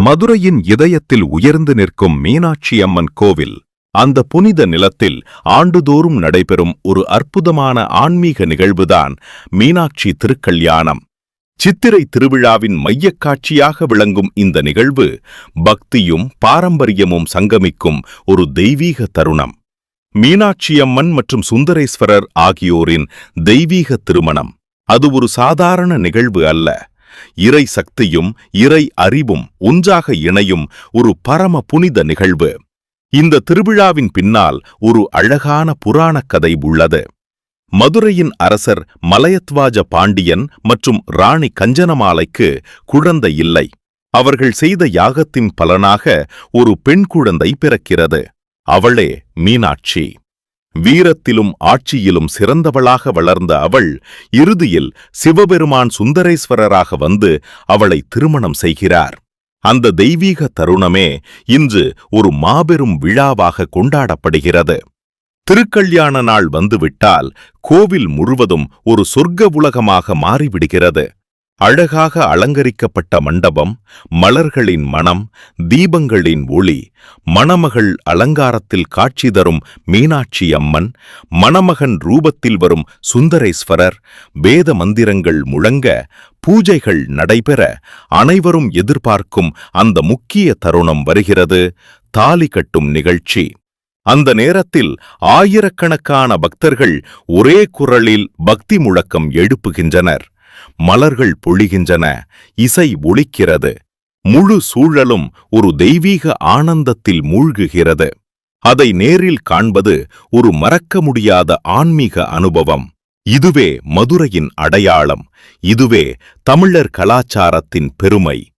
மதுரையின் இதயத்தில் உயர்ந்து நிற்கும் மீனாட்சி அம்மன் கோவில். அந்த புனித நிலத்தில் ஆண்டுதோறும் நடைபெறும் ஒரு அற்புதமான ஆன்மீக நிகழ்வுதான் மீனாட்சி திருக்கல்யாணம். சித்திரை திருவிழாவின் மையக்காட்சியாக விளங்கும் இந்த நிகழ்வு பக்தியும் பாரம்பரியமும் சங்கமிக்கும் ஒரு தெய்வீக தருணம். மீனாட்சியம்மன் மற்றும் சுந்தரேஸ்வரர் ஆகியோரின் தெய்வீக திருமணம் அது ஒரு சாதாரண நிகழ்வு அல்ல. இறை சக்தியும் இறை அறிவும் ஒன்றாக இணையும் ஒரு பரம புனித நிகழ்வு. இந்த திருவிழாவின் பின்னால் ஒரு அழகான புராணக் கதை உள்ளது. மதுரையின் அரசர் மலையத்வாஜ பாண்டியன் மற்றும் ராணி கஞ்சனமாலைக்கு குழந்தை இல்லை. அவர்கள் செய்த யாகத்தின் பலனாக ஒரு பெண் குழந்தை பிறக்கிறது. அவளே மீனாட்சி. வீரத்திலும் ஆட்சியிலும் சிறந்தவளாக வளர்ந்த அவள் இறுதியில் சிவபெருமான் சுந்தரேஸ்வரராக வந்து அவளை திருமணம் செய்கிறார். அந்த தெய்வீக தருணமே இன்று ஒரு மாபெரும் விழாவாக கொண்டாடப்படுகிறது. திருக்கல்யாண நாள் வந்துவிட்டால் கோவில் முழுவதும் ஒரு சொர்க்க உலகமாக மாறிவிடுகிறது. அழகாக அலங்கரிக்கப்பட்ட மண்டபம், மலர்களின் மணம், தீபங்களின் ஒளி, மணமகள் அலங்காரத்தில் காட்சி தரும் மீனாட்சி அம்மன், மணமகன் ரூபத்தில் வரும் சுந்தரேஸ்வரர், வேத மந்திரங்கள் முழங்க, பூஜைகள் நடைபெற அனைவரும் எதிர்பார்க்கும் அந்த முக்கிய தருணம் வருகிறது, தாலி கட்டும் நிகழ்ச்சி. அந்த நேரத்தில் ஆயிரக்கணக்கான பக்தர்கள் ஒரே குரலில் பக்தி முழக்கம் எழுப்புகின்றனர். மலர்கள் பொழிகின்றன, இசை ஒலிக்கிறது. முழு சூழலும் ஒரு தெய்வீக ஆனந்தத்தில் மூழ்குகிறது. அதை நேரில் காண்பது ஒரு மறக்க முடியாத ஆன்மீக அனுபவம். இதுவே மதுரையின் அடையாளம். இதுவே தமிழர் கலாச்சாரத்தின் பெருமை.